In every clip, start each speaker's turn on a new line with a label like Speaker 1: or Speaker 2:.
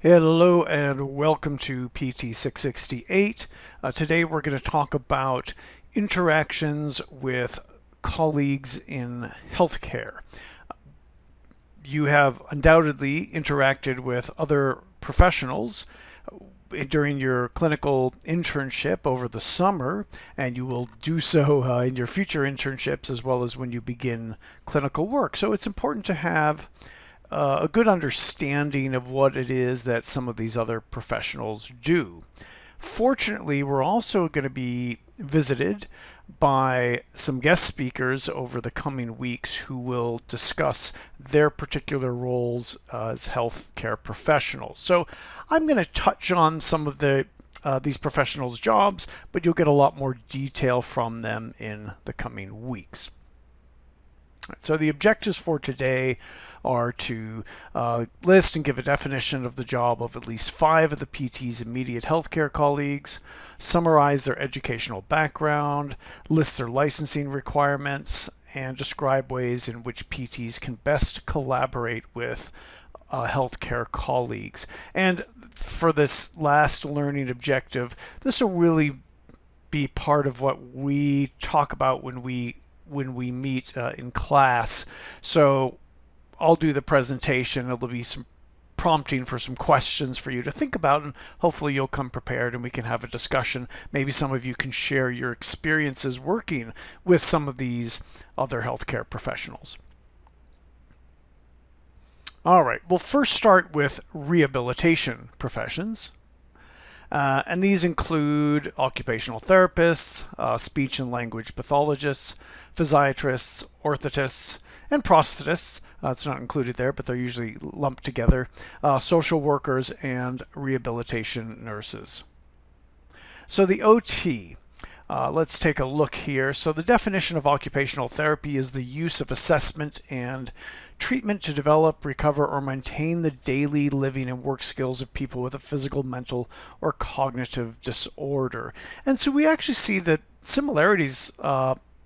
Speaker 1: Hello and welcome to PT 668. Today we're going to talk about interactions with colleagues in healthcare. You have undoubtedly interacted with other professionals during your clinical internship over the summer, and you will do so in your future internships as well as when you begin clinical work. So it's important to have a good understanding of what it is that some of these other professionals do. Fortunately, we're also going to be visited by some guest speakers over the coming weeks who will discuss their particular roles as healthcare professionals. So I'm going to touch on some of these professionals' jobs, but you'll get a lot more detail from them in the coming weeks. So the objectives for today are to list and give a definition of the job of at least 5 of the PT's immediate healthcare colleagues, summarize their educational background, list their licensing requirements, and describe ways in which PTs can best collaborate with healthcare colleagues. And for this last learning objective, this will really be part of what we talk about when we meet in class. So I'll do the presentation. It'll be some prompting for some questions for you to think about, and hopefully you'll come prepared and we can have a discussion. Maybe some of you can share your experiences working with some of these other healthcare professionals. All right, we'll first start with rehabilitation professions. And these include occupational therapists, speech and language pathologists, physiatrists, orthotists, and prosthetists. It's not included there, but they're usually lumped together. Social workers and rehabilitation nurses. So the OT. Let's take a look here. So the definition of occupational therapy is the use of assessment and treatment to develop, recover, or maintain the daily living and work skills of people with a physical, mental, or cognitive disorder. And so we actually see the similarities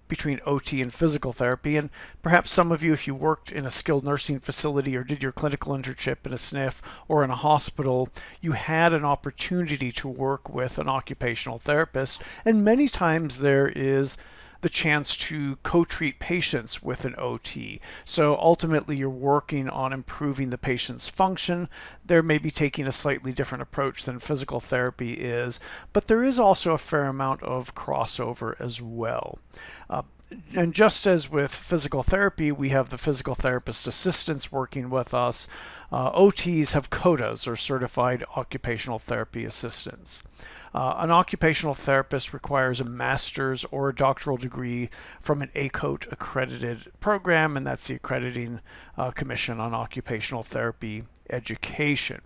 Speaker 1: between OT and physical therapy. And perhaps some of you, if you worked in a skilled nursing facility or did your clinical internship in a SNF or in a hospital, you had an opportunity to work with an occupational therapist. And many times there is the chance to co-treat patients with an OT. So ultimately you're working on improving the patient's function. They may be taking a slightly different approach than physical therapy is, but there is also a fair amount of crossover as well. And just as with physical therapy, we have the physical therapist assistants working with us. OTs have COTAs, or Certified Occupational Therapy Assistants. An occupational therapist requires a master's or a doctoral degree from an ACOT accredited program, and that's the Accrediting Commission on Occupational Therapy Education.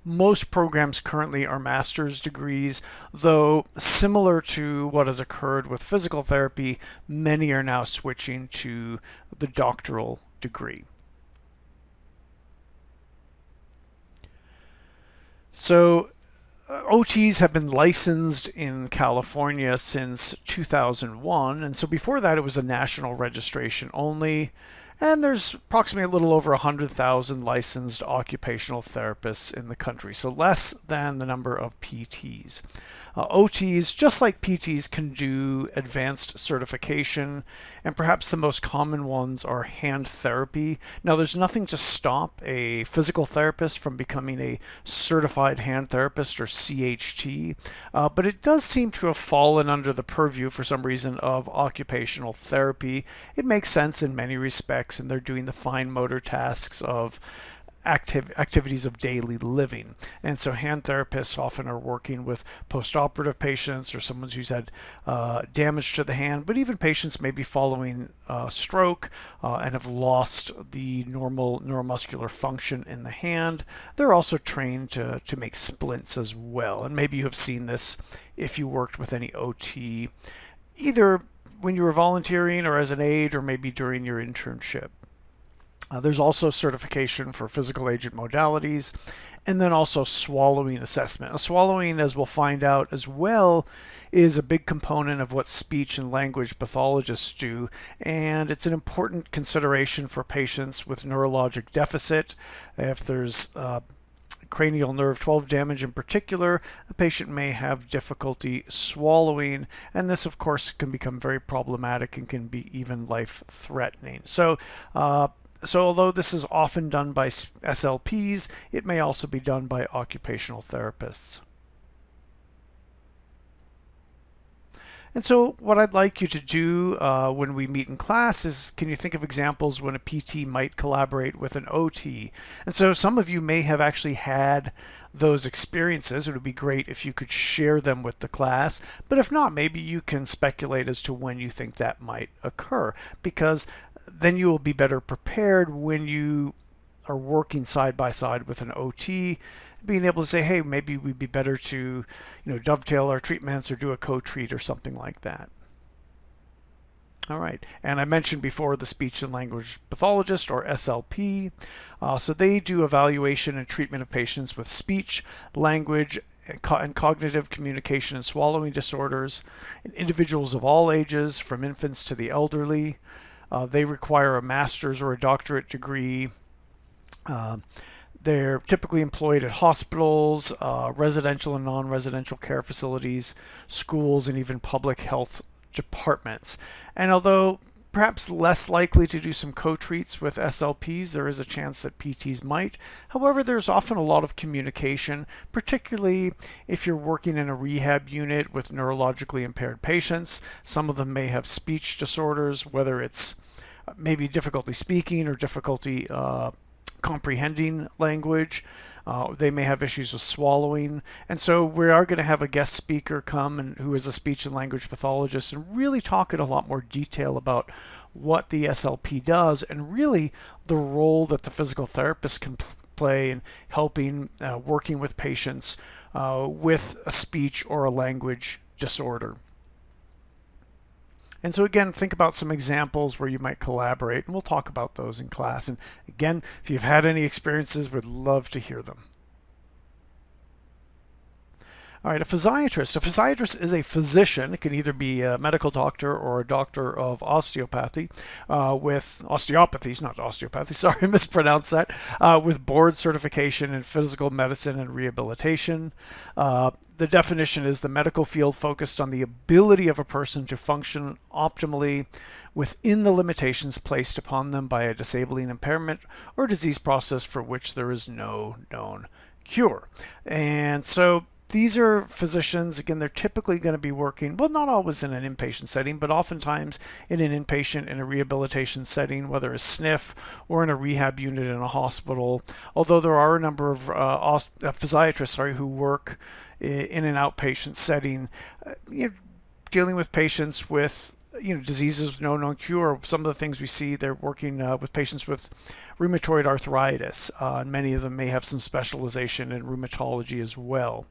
Speaker 1: Most programs currently are master's degrees, though similar to what has occurred with physical therapy, many are now switching to the doctoral degree. So OTs have been licensed in California since 2001, and so before that it was a national registration only. And there's approximately a little over 100,000 licensed occupational therapists in the country, so less than the number of PTs. OTs, just like PTs, can do advanced certification, and perhaps the most common ones are hand therapy. Now, there's nothing to stop a physical therapist from becoming a certified hand therapist, or CHT, but it does seem to have fallen under the purview for some reason of occupational therapy. It makes sense in many respects, and they're doing the fine motor tasks of activities of daily living. And so hand therapists often are working with post-operative patients or someone who's had damage to the hand, but even patients may be following stroke and have lost the normal neuromuscular function in the hand. They're also trained to make splints as well. And maybe you have seen this if you worked with any OT, either when you were volunteering or as an aide, or maybe during your internship. There's also certification for physical agent modalities, and then also swallowing assessment. Swallowing, as we'll find out as well, is a big component of what speech and language pathologists do, and it's an important consideration for patients with neurologic deficit. If there's cranial nerve 12 damage in particular, a patient may have difficulty swallowing, and this of course can become very problematic and can be even life-threatening. So although this is often done by SLPs, it may also be done by occupational therapists. And so what I'd like you to do when we meet in class is, can you think of examples when a PT might collaborate with an OT? And so some of you may have actually had those experiences. It would be great if you could share them with the class. But if not, maybe you can speculate as to when you think that might occur, because then you will be better prepared when you are working side by side with an OT, being able to say, hey, maybe we'd be better to, dovetail our treatments or do a co-treat or something like that. All right, and I mentioned before the speech and language pathologist, or SLP. So they do evaluation and treatment of patients with speech, language, and cognitive communication and swallowing disorders in individuals of all ages, from infants to the elderly. They require a master's or a doctorate degree. They're typically employed at hospitals, residential and non-residential care facilities, schools, and even public health departments. And although perhaps less likely to do some co-treats with SLPs, there is a chance that PTs might. However, there's often a lot of communication, particularly if you're working in a rehab unit with neurologically impaired patients. Some of them may have speech disorders, whether it's maybe difficulty speaking or difficulty comprehending language. They may have issues with swallowing. And so we are going to have a guest speaker come who is a speech and language pathologist and really talk in a lot more detail about what the SLP does and really the role that the physical therapist can play in helping working with patients with a speech or a language disorder. And so again, think about some examples where you might collaborate, and we'll talk about those in class. And again, if you've had any experiences, we'd love to hear them. All right, a physiatrist. A physiatrist is a physician. It can either be a medical doctor or a doctor of osteopathy with osteopathies, not osteopathy, sorry, I mispronounced that, with board certification in physical medicine and rehabilitation. The definition is the medical field focused on the ability of a person to function optimally within the limitations placed upon them by a disabling impairment or disease process for which there is no known cure. And so these are physicians, again, they're typically going to be working, well, not always in an inpatient setting, but oftentimes in an inpatient in a rehabilitation setting, whether a SNF or in a rehab unit in a hospital. Although there are a number of physiatrists who work in an outpatient setting, dealing with patients with diseases with no known cure. Some of the things we see, they're working with patients with rheumatoid arthritis, and many of them may have some specialization in rheumatology as well.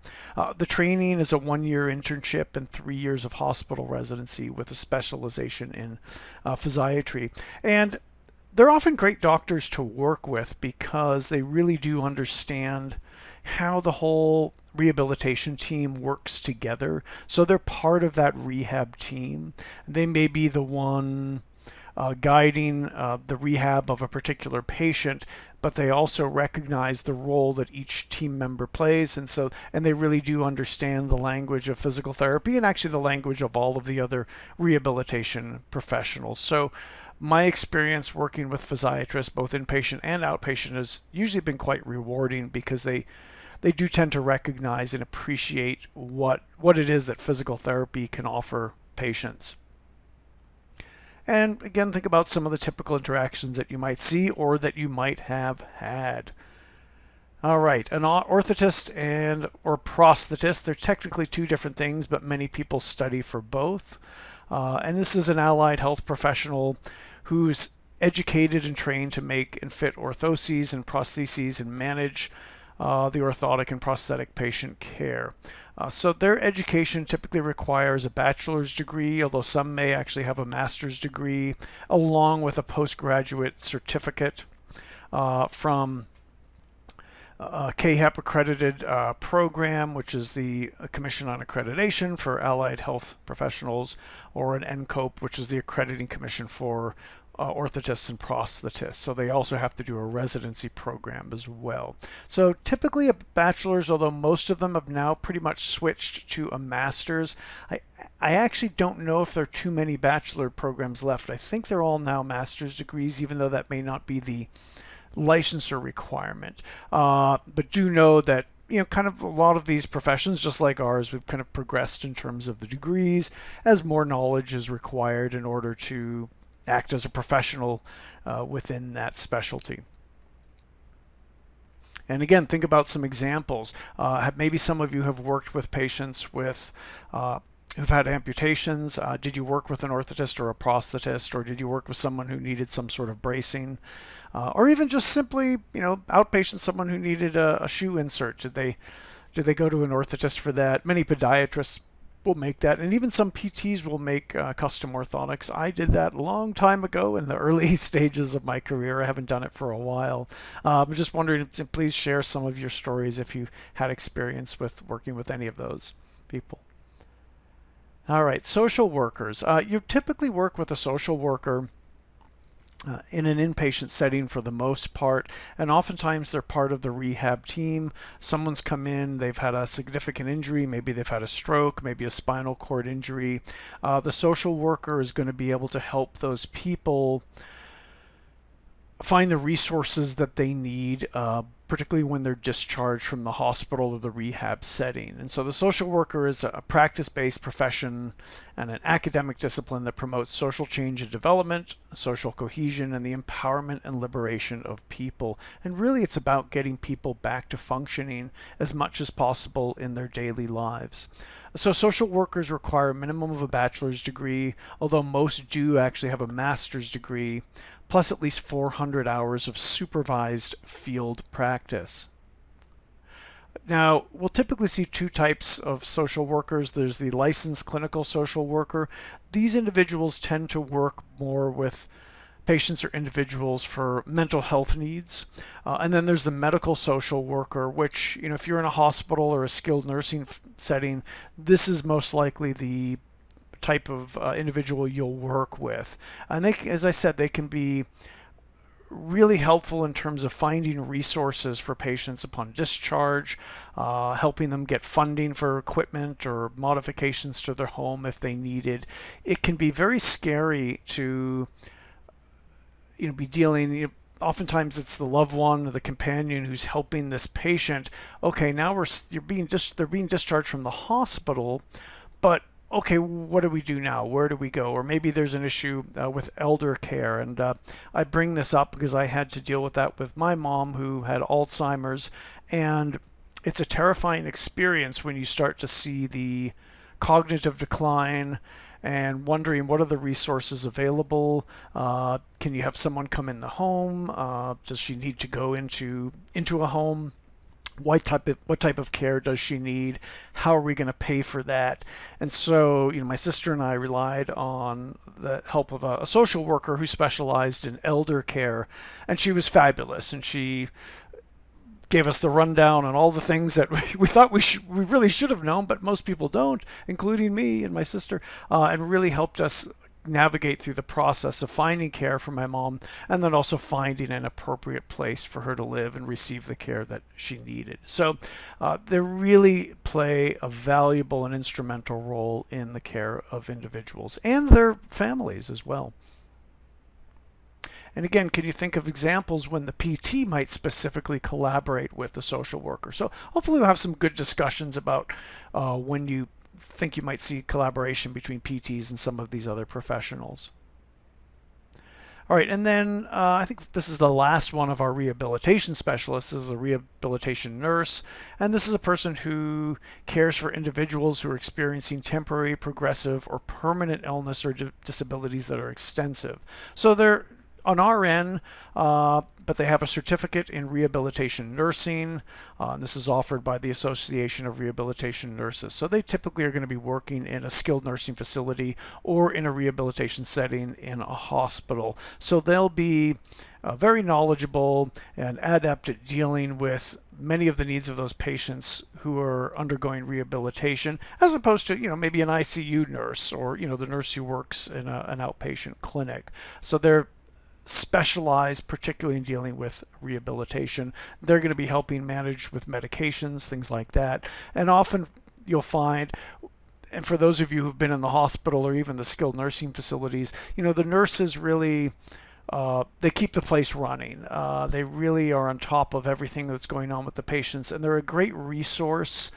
Speaker 1: The training is a 1-year internship and 3 years of hospital residency with a specialization in physiatry. And they're often great doctors to work with because they really do understand how the whole rehabilitation team works together. So they're part of that rehab team. They may be the one guiding the rehab of a particular patient, but they also recognize the role that each team member plays, and they really do understand the language of physical therapy and actually the language of all of the other rehabilitation professionals. So my experience working with physiatrists, both inpatient and outpatient, has usually been quite rewarding because they do tend to recognize and appreciate what it is that physical therapy can offer patients. And again, think about some of the typical interactions that you might see or that you might have had. All right, an orthotist or prosthetist, they're technically two different things, but many people study for both. And this is an allied health professional who's educated and trained to make and fit orthoses and prostheses and manage the orthotic and prosthetic patient care. So their education typically requires a bachelor's degree, although some may actually have a master's degree, along with a postgraduate certificate from a CAHEP accredited program, which is the Commission on Accreditation for Allied Health Professionals, or an NCOPE, which is the Accrediting Commission for orthotists and prosthetists. So they also have to do a residency program as well. So typically a bachelor's, although most of them have now pretty much switched to a master's. I actually don't know if there are too many bachelor programs left. I think they're all now master's degrees, even though that may not be the licensure requirement. But do know that kind of a lot of these professions, just like ours, we've kind of progressed in terms of the degrees as more knowledge is required in order to act as a professional within that specialty. And again, think about some examples. Maybe some of you have worked with patients with who've had amputations. Did you work with an orthotist or a prosthetist, or did you work with someone who needed some sort of bracing, or even just simply, outpatient, someone who needed a shoe insert? Did they go to an orthotist for that? Many podiatrists will make that, and even some PTs will make custom orthotics. I did that a long time ago in the early stages of my career. I haven't done it for a while. I'm just wondering, please share some of your stories if you had experience with working with any of those people. All right, social workers. You typically work with a social worker in an inpatient setting for the most part, and oftentimes they're part of the rehab team. Someone's come in, they've had a significant injury, maybe they've had a stroke, maybe a spinal cord injury. The social worker is going to be able to help those people find the resources that they need, particularly when they're discharged from the hospital or the rehab setting. And so the social worker is a practice-based profession and an academic discipline that promotes social change and development, social cohesion, and the empowerment and liberation of people. And really it's about getting people back to functioning as much as possible in their daily lives. So social workers require a minimum of a bachelor's degree, although most do actually have a master's degree, plus at least 400 hours of supervised field practice. Now, we'll typically see two types of social workers. There's the licensed clinical social worker. These individuals tend to work more with patients or individuals for mental health needs. And then there's the medical social worker, which, if you're in a hospital or a skilled nursing setting, this is most likely the type of individual you'll work with. And they, as I said, they can be really helpful in terms of finding resources for patients upon discharge, helping them get funding for equipment or modifications to their home if they needed. It can be very scary to be dealing, oftentimes it's the loved one or the companion who's helping this patient. Okay, now they're being discharged from the hospital, but okay, what do we do now? Where do we go? Or maybe there's an issue with elder care. And I bring this up because I had to deal with that with my mom, who had Alzheimer's. And it's a terrifying experience when you start to see the cognitive decline and wondering, what are the resources available? Can you have someone come in the home? Does she need to go into a home? What type of care does she need? How are we going to pay for that? And so, my sister and I relied on the help of a social worker who specialized in elder care, and she was fabulous. And she gave us the rundown on all the things that we thought we really should have known, but most people don't, including me and my sister, and really helped us navigate through the process of finding care for my mom, and then also finding an appropriate place for her to live and receive the care that she needed. So they really play a valuable and instrumental role in the care of individuals and their families as well. And again, can you think of examples when the PT might specifically collaborate with the social worker? So hopefully we'll have some good discussions about when you think you might see collaboration between PTs and some of these other professionals. All right, and then I think this is the last one of our rehabilitation specialists. This is a rehabilitation nurse, and this is a person who cares for individuals who are experiencing temporary, progressive, or permanent illness or disabilities that are extensive. So they're on RN, but they have a certificate in rehabilitation nursing. This is offered by the Association of Rehabilitation Nurses. So they typically are going to be working in a skilled nursing facility or in a rehabilitation setting in a hospital. So they'll be very knowledgeable and adept at dealing with many of the needs of those patients who are undergoing rehabilitation, as opposed to, maybe an ICU nurse or, the nurse who works in an outpatient clinic. So they're specialized, particularly in dealing with rehabilitation. They're going to be helping manage with medications, things like that. And often you'll find, and for those of you who've been in the hospital or even the skilled nursing facilities, the nurses really they keep the place running. They really are on top of everything that's going on with the patients, and they're a great resource.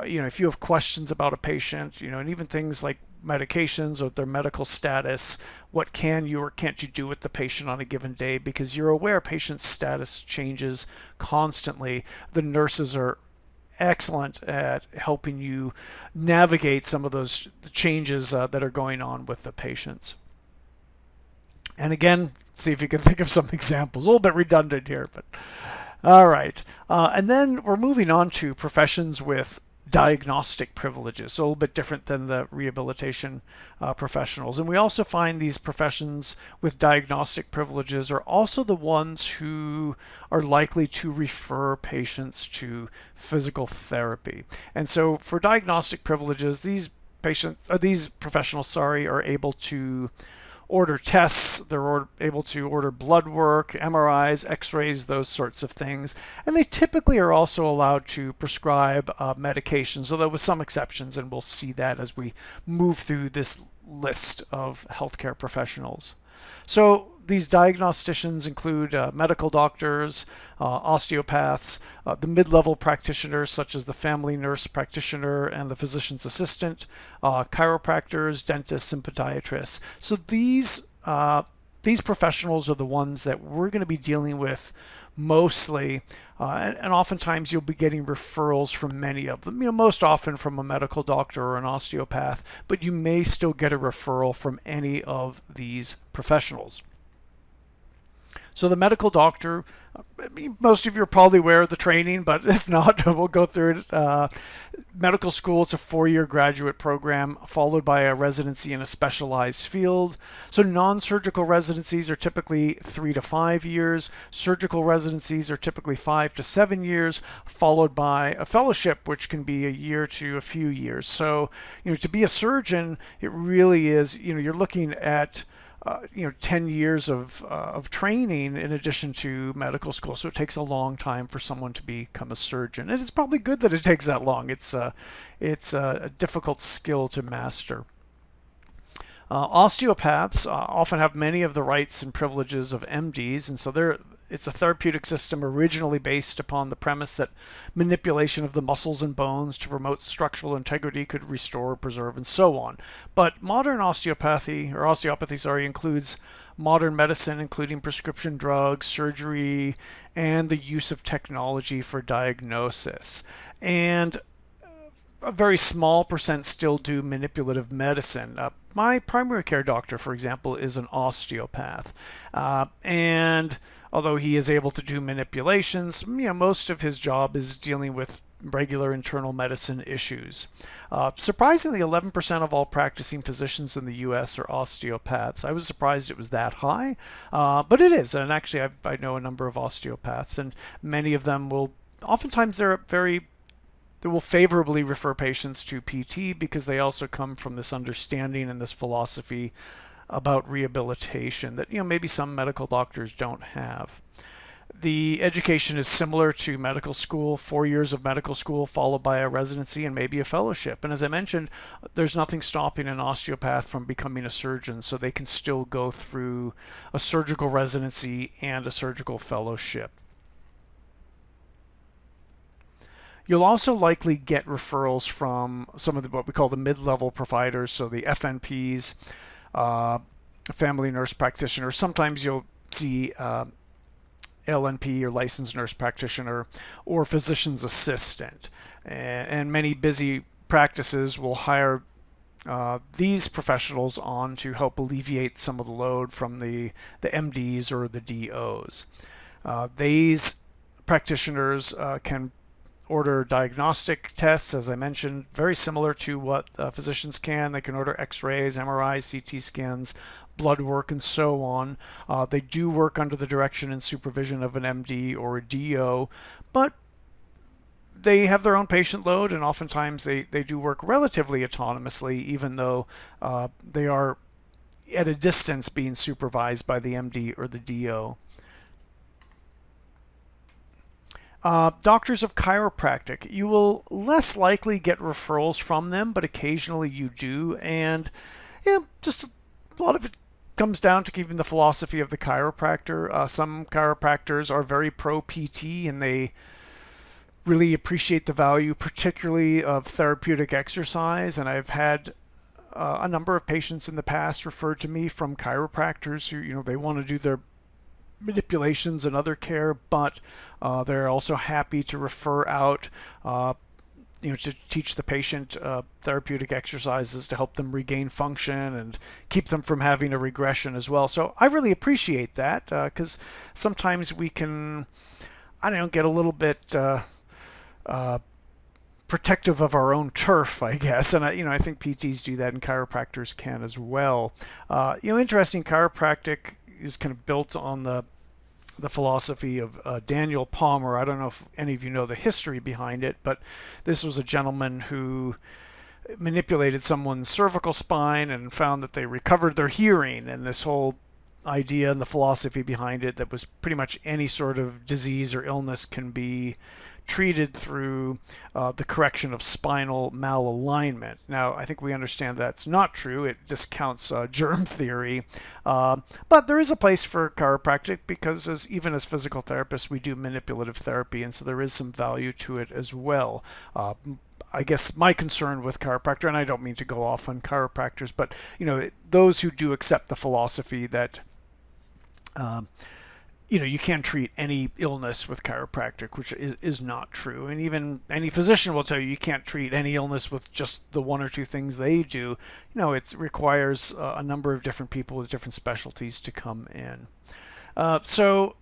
Speaker 1: If you have questions about a patient, and even things like medications or their medical status, what can you or can't you do with the patient on a given day, because you're aware patient status changes constantly. The nurses are excellent at helping you navigate some of those changes that are going on with the patients. And again, see if you can think of some examples. A little bit redundant here, but all right. And then we're moving on to professions with diagnostic privileges, so a little bit different than the rehabilitation professionals. And we also find these professions with diagnostic privileges are also the ones who are likely to refer patients to physical therapy. And so for diagnostic privileges, these professionals, are able to order tests, they're able to order blood work, MRIs, x-rays, those sorts of things. And they typically are also allowed to prescribe medications, although with some exceptions, and we'll see that as we move through this list of healthcare professionals. So these diagnosticians include medical doctors, osteopaths, the mid-level practitioners such as the family nurse practitioner and the physician's assistant, chiropractors, dentists, and podiatrists. So these professionals are the ones that we're going to be dealing with mostly, and oftentimes you'll be getting referrals from many of them, most often from a medical doctor or an osteopath, but you may still get a referral from any of these professionals. So the medical doctor, most of you are probably aware of the training, but if not, we'll go through it. Medical school, it's a 4-year graduate program followed by a residency in a specialized field. So non-surgical residencies are typically 3 to 5 years. Surgical residencies are typically 5 to 7 years, followed by a fellowship, which can be a year to a few years. So, to be a surgeon, it really is, you're looking at 10 years of training in addition to medical school. So it takes a long time for someone to become a surgeon. And it's probably good that it takes that long. It's a difficult skill to master. Osteopaths often have many of the rights and privileges of MDs, and so it's a therapeutic system originally based upon the premise that manipulation of the muscles and bones to promote structural integrity could restore, preserve, and so on. But modern osteopathy includes modern medicine, including prescription drugs, surgery, and the use of technology for diagnosis. And a very small percent still do manipulative medicine. My primary care doctor, for example, is an osteopath. And although he is able to do manipulations, most of his job is dealing with regular internal medicine issues. Surprisingly, 11% of all practicing physicians in the U.S. are osteopaths. I was surprised it was that high, but it is. And actually, I know a number of osteopaths, and many of them they will favorably refer patients to PT because they also come from this understanding and this philosophy about rehabilitation that maybe some medical doctors don't have. The education is similar to medical school, 4 years of medical school followed by a residency and maybe a fellowship. And as I mentioned, there's nothing stopping an osteopath from becoming a surgeon, so they can still go through a surgical residency and a surgical fellowship. You'll also likely get referrals from some of what we call the mid-level providers, so the FNPs, family nurse practitioners. Sometimes you'll see LNP or licensed nurse practitioner or physician's assistant. And many busy practices will hire these professionals on to help alleviate some of the load from the MDs or the DOs. These practitioners can order diagnostic tests, as I mentioned, very similar to what physicians can. They can order x-rays, MRIs, CT scans, blood work, and so on. They do work under the direction and supervision of an MD or a DO, but they have their own patient load, and oftentimes they do work relatively autonomously, even though they are at a distance being supervised by the MD or the DO. Doctors of chiropractic, you will less likely get referrals from them, but occasionally you do. And yeah, just a lot of it comes down to keeping the philosophy of the chiropractor. Some chiropractors are very pro PT and they really appreciate the value, particularly of therapeutic exercise. And I've had a number of patients in the past referred to me from chiropractors who, they want to do their manipulations and other care, but they're also happy to refer out to teach the patient therapeutic exercises to help them regain function and keep them from having a regression as well. So I really appreciate that because sometimes we can, get a little bit protective of our own turf, I guess. And I think PTs do that and chiropractors can as well. Interesting, chiropractic is kind of built on the philosophy of Daniel Palmer. I don't know if any of you know the history behind it, but this was a gentleman who manipulated someone's cervical spine and found that they recovered their hearing, and this whole idea and the philosophy behind it that was pretty much any sort of disease or illness can be treated through the correction of spinal malalignment. Now, I think we understand that's not true. It discounts germ theory. But there is a place for chiropractic because even as physical therapists, we do manipulative therapy, and so there is some value to it as well. I guess my concern with chiropractor, and I don't mean to go off on chiropractors, but those who do accept the philosophy that you can treat any illness with chiropractic, which is not true. And even any physician will tell you can't treat any illness with just the one or two things they do. It requires a number of different people with different specialties to come in. So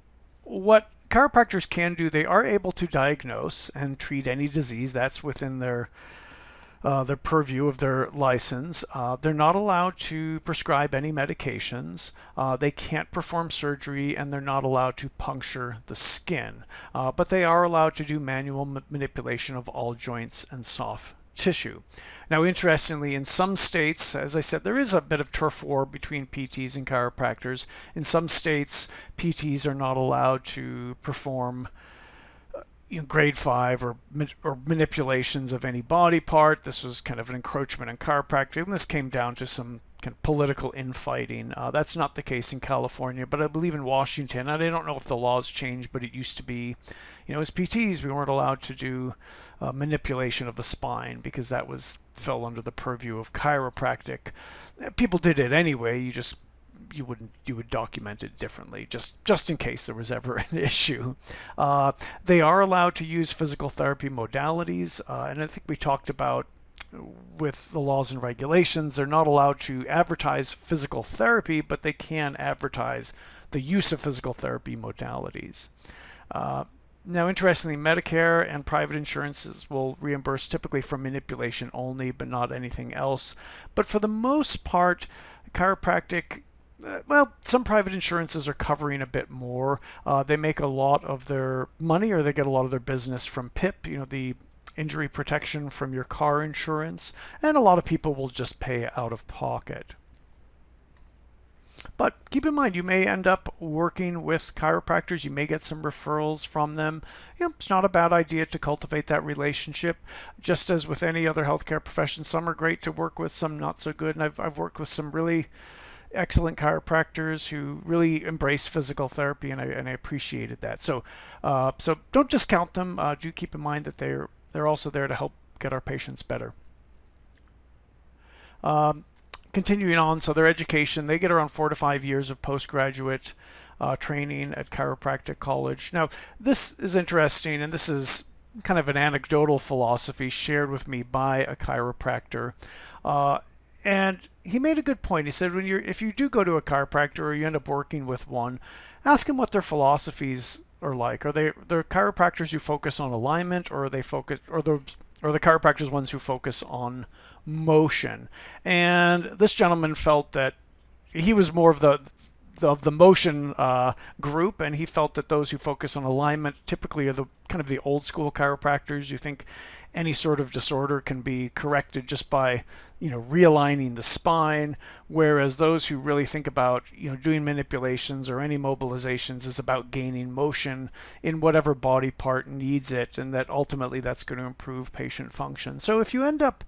Speaker 1: what chiropractors can do, they are able to diagnose and treat any disease that's within their purview of their license. They're not allowed to prescribe any medications. They can't perform surgery, and they're not allowed to puncture the skin. But they are allowed to do manual manipulation of all joints and soft tissue. Now, interestingly, in some states, as I said, there is a bit of turf war between PTs and chiropractors. In some states, PTs are not allowed to perform grade 5 or manipulations of any body part. This was kind of an encroachment in chiropractic, and this came down to some kind of political infighting. That's not the case in California, but I believe in Washington, and I don't know if the laws changed, but it used to be, as PTs, we weren't allowed to do manipulation of the spine because that fell under the purview of chiropractic. People did it anyway. You would document it differently, just in case there was ever an issue. They are allowed to use physical therapy modalities, and I think we talked about with the laws and regulations, they're not allowed to advertise physical therapy, but they can advertise the use of physical therapy modalities. Now, interestingly, Medicare and private insurances will reimburse typically for manipulation only, but not anything else. But for the most part, chiropractic, some private insurances are covering a bit more. They make a lot of their money, or they get a lot of their business from PIP, the injury protection from your car insurance, and a lot of people will just pay out of pocket. But keep in mind, you may end up working with chiropractors. You may get some referrals from them. It's not a bad idea to cultivate that relationship. Just as with any other healthcare profession, some are great to work with, some not so good. And I've worked with some really excellent chiropractors who really embrace physical therapy, and I appreciated that. So don't discount them. Do keep in mind that they're also there to help get our patients better. Continuing on, so their education, they get around 4 to 5 years of postgraduate training at chiropractic college. Now, this is interesting, and this is kind of an anecdotal philosophy shared with me by a chiropractor. And he made a good point. He said, if you do go to a chiropractor or you end up working with one, ask them what their philosophies are like. Are they're chiropractors who focus on alignment, or are the chiropractors ones who focus on motion? And this gentleman felt that he was more of the of the motion group, and he felt that those who focus on alignment typically are the kind of the old school chiropractors who think any sort of disorder can be corrected just by realigning the spine, whereas those who really think about doing manipulations or any mobilizations is about gaining motion in whatever body part needs it, and that ultimately that's going to improve patient function. So if you end up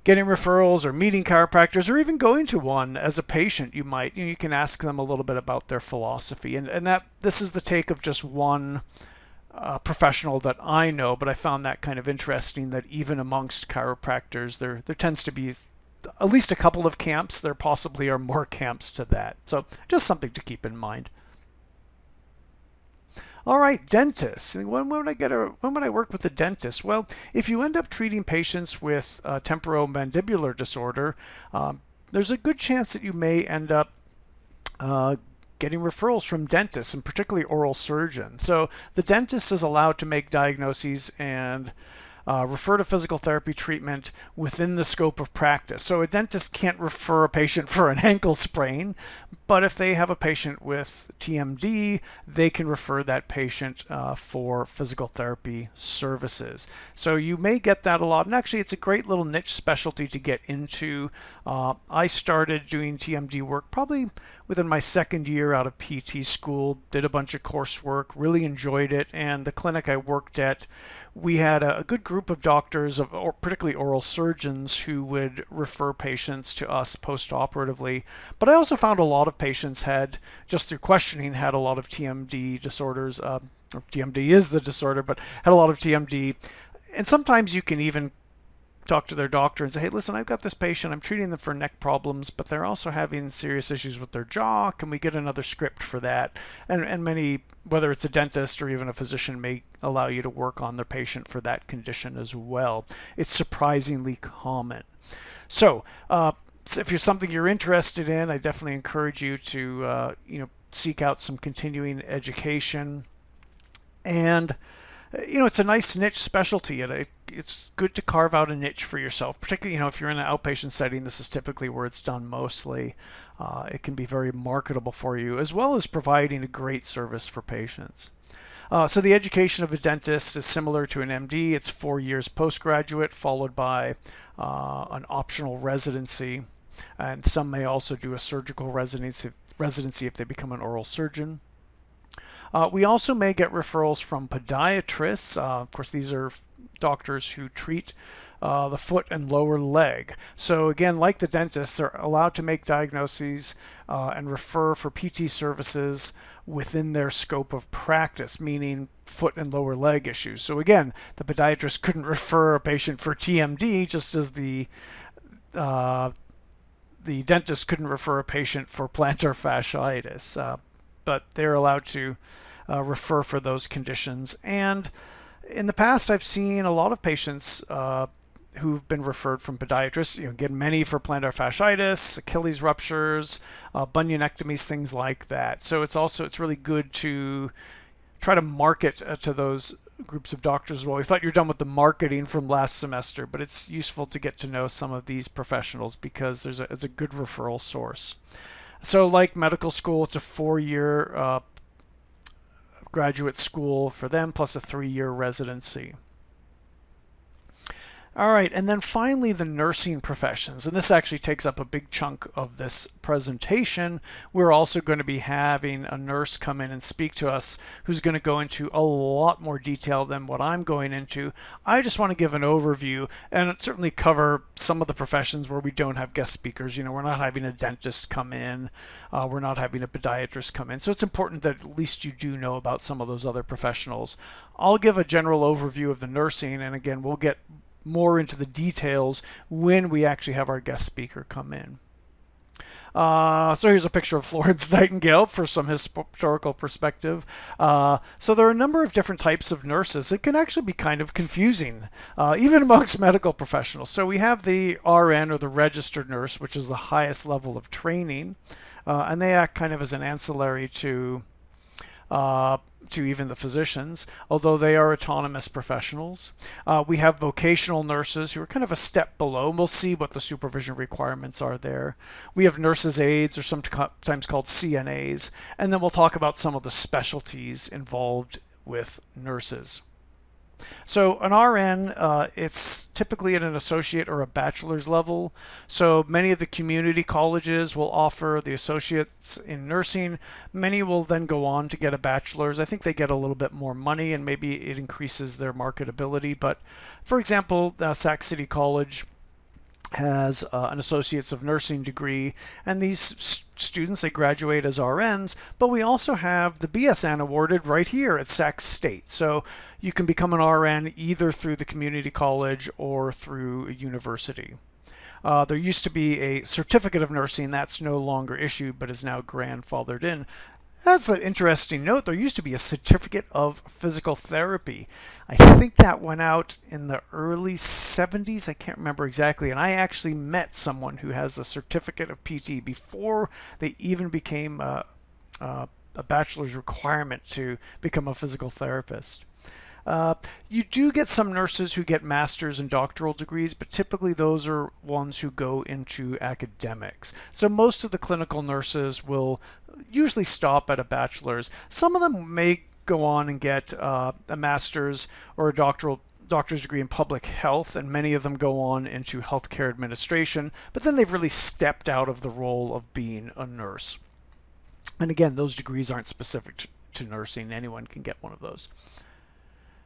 Speaker 1: getting referrals or meeting chiropractors or even going to one as a patient, you can ask them a little bit about their philosophy. And that this is the take of just one professional that I know, but I found that kind of interesting that even amongst chiropractors there tends to be at least a couple of camps. There possibly are more camps to that. So just something to keep in mind. All right, dentists. When would I work with a dentist? Well, if you end up treating patients with temporomandibular disorder, there's a good chance that you may end up getting referrals from dentists, and particularly oral surgeons. So the dentist is allowed to make diagnoses and refer to physical therapy treatment within the scope of practice. So a dentist can't refer a patient for an ankle sprain, but if they have a patient with TMD, they can refer that patient for physical therapy services. So you may get that a lot, and actually it's a great little niche specialty to get into. I started doing TMD work probably within my second year out of PT school, did a bunch of coursework, really enjoyed it, and the clinic I worked at, we had a good group of doctors, or particularly oral surgeons, who would refer patients to us post-operatively. But I also found a lot of patients had, just through questioning, had a lot of TMD disorders. Or TMD is the disorder, but had a lot of TMD. And sometimes you can even talk to their doctor and say, hey, listen, I've got this patient, I'm treating them for neck problems, but they're also having serious issues with their jaw. Can we get another script for that? And many, whether it's a dentist or even a physician, may allow you to work on their patient for that condition as well. It's surprisingly common. So if you're something you're interested in, I definitely encourage you to seek out some continuing education. And it's a nice niche specialty, and it's good to carve out a niche for yourself, particularly, if you're in an outpatient setting. This is typically where it's done mostly. It can be very marketable for you, as well as providing a great service for patients. So the education of a dentist is similar to an MD. It's 4 years postgraduate, followed by an optional residency. And some may also do a surgical residency if they become an oral surgeon. We also may get referrals from podiatrists. Of course, these are doctors who treat the foot and lower leg. So again, like the dentist, they're allowed to make diagnoses and refer for PT services within their scope of practice, meaning foot and lower leg issues. So again, the podiatrist couldn't refer a patient for TMD, just as the dentist couldn't refer a patient for plantar fasciitis. But they're allowed to refer for those conditions. And in the past, I've seen a lot of patients who've been referred from podiatrists, again, many for plantar fasciitis, Achilles ruptures, bunionectomies, things like that. So it's really good to try to market to those groups of doctors as well. We thought you're done with the marketing from last semester, but it's useful to get to know some of these professionals because it's a good referral source. So like medical school, it's a 4-year graduate school for them, plus a 3-year residency. All right, and then finally the nursing professions, and this actually takes up a big chunk of this presentation. We're also going to be having a nurse come in and speak to us who's going to go into a lot more detail than what I'm going into. I just want to give an overview and certainly cover some of the professions where we don't have guest speakers. We're not having a dentist come in, we're not having a podiatrist come in, so it's important that at least you do know about some of those other professionals. I'll give a general overview of the nursing, and again, we'll get more into the details when we actually have our guest speaker come in. So here's a picture of Florence Nightingale for some historical perspective. So there are a number of different types of nurses. It can actually be kind of confusing, even amongst medical professionals. So we have the RN, or the registered nurse, which is the highest level of training, and they act kind of as an ancillary to to even the physicians, although they are autonomous professionals. We have vocational nurses who are kind of a step below, and we'll see what the supervision requirements are there. We have nurses aides, or sometimes called CNAs, and then we'll talk about some of the specialties involved with nurses. So an RN, it's typically at an associate or a bachelor's level. So many of the community colleges will offer the associates in nursing. Many will then go on to get a bachelor's. I think they get a little bit more money and maybe it increases their marketability. But for example, Sac City College has an Associates of Nursing degree, and these students, they graduate as RNs, but we also have the BSN awarded right here at Sac State. So you can become an RN either through the community college or through a university. There used to be a certificate of nursing that's no longer issued but is now grandfathered in. That's an interesting note. There used to be a certificate of physical therapy. I think that went out in the early 70s. I can't remember exactly. And I actually met someone who has a certificate of PT before they even became a bachelor's requirement to become a physical therapist. You do get some nurses who get master's and doctoral degrees, but typically those are ones who go into academics. So most of the clinical nurses will usually stop at a bachelor's. Some of them may go on and get a master's or a doctor's degree in public health, and many of them go on into healthcare administration, but then they've really stepped out of the role of being a nurse. And again, those degrees aren't specific to nursing. Anyone can get one of those.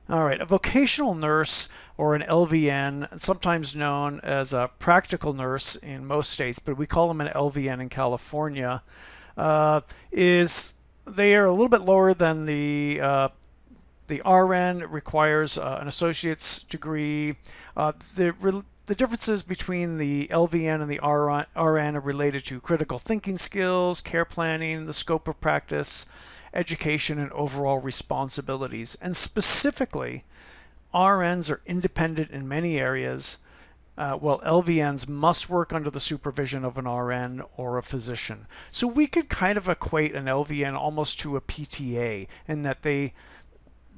Speaker 1: All right, a vocational nurse, or an LVN, sometimes known as a practical nurse in most states, but we call them an LVN in California, they are a little bit lower than the RN. Requires an associate's degree. The differences between the LVN and the RN are related to critical thinking skills, care planning, the scope of practice, education, and overall responsibilities. And specifically, RNs are independent in many areas, while LVNs must work under the supervision of an RN or a physician. So we could kind of equate an LVN almost to a PTA in that they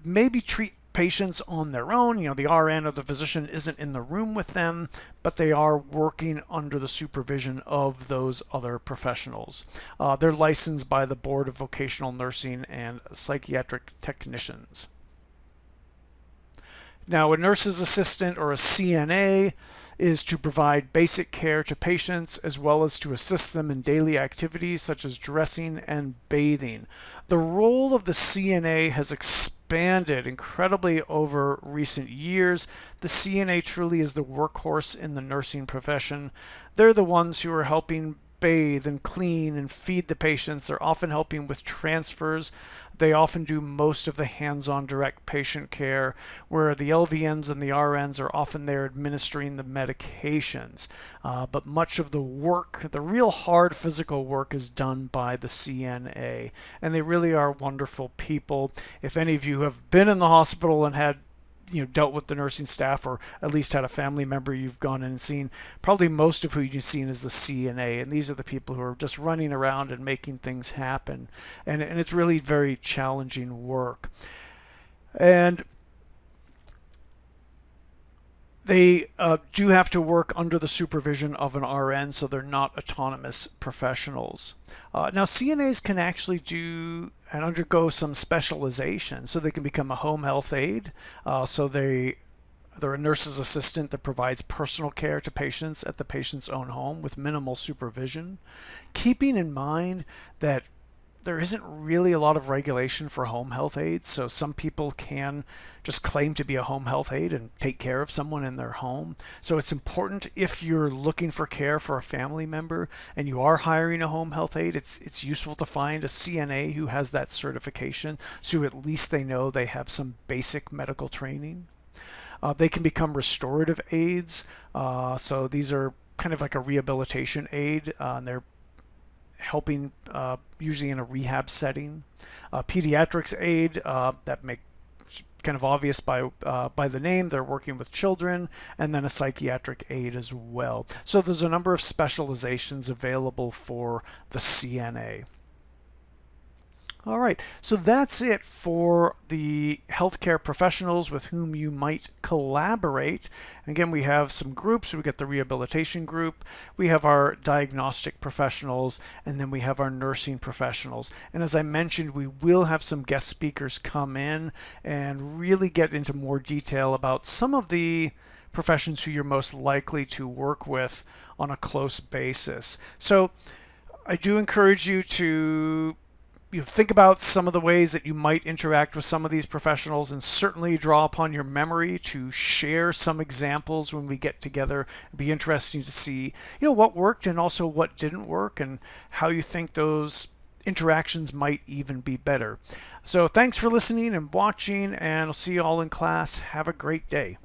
Speaker 1: maybe treat patients on their own. You know, the RN or the physician isn't in the room with them, but they are working under the supervision of those other professionals. They're licensed by the Board of Vocational Nursing and Psychiatric Technicians. Now, a nurse's assistant, or a CNA, is to provide basic care to patients as well as to assist them in daily activities such as dressing and bathing. The role of the CNA has expanded incredibly over recent years. The CNA truly is the workhorse in the nursing profession. They're the ones who are helping bathe and clean and feed the patients. They're often helping with transfers. They often do most of the hands-on direct patient care, where the LVNs and the RNs are often there administering the medications. But much of the work, the real hard physical work, is done by the CNA. And they really are wonderful people. If any of you have been in the hospital and had dealt with the nursing staff, or at least had a family member you've gone in and seen, probably most of who you've seen is the CNA, and these are the people who are just running around and making things happen, and it's really very challenging work. And they do have to work under the supervision of an RN, so they're not autonomous professionals. Now, CNAs can actually do and undergo some specialization, so they can become a home health aide. So they're a nurse's assistant that provides personal care to patients at the patient's own home with minimal supervision, keeping in mind that there isn't really a lot of regulation for home health aides, so some people can just claim to be a home health aide and take care of someone in their home. So it's important, if you're looking for care for a family member and you are hiring a home health aide, it's useful to find a CNA who has that certification, so at least they know they have some basic medical training. They can become restorative aides, so these are kind of like a rehabilitation aide, and they're helping usually in a rehab setting. Pediatrics aid, that make kind of obvious by the name, they're working with children, and then a psychiatric aid as well. So there's a number of specializations available for the CNA. All right, so that's it for the healthcare professionals with whom you might collaborate. Again, we have some groups. We got the rehabilitation group, we have our diagnostic professionals, and then we have our nursing professionals. And as I mentioned, we will have some guest speakers come in and really get into more detail about some of the professions who you're most likely to work with on a close basis. So I do encourage you to think about some of the ways that you might interact with some of these professionals, and certainly draw upon your memory to share some examples when we get together. It'd be interesting to see what worked and also what didn't work, and how you think those interactions might even be better. So thanks for listening and watching, and I'll see you all in class. Have a great day.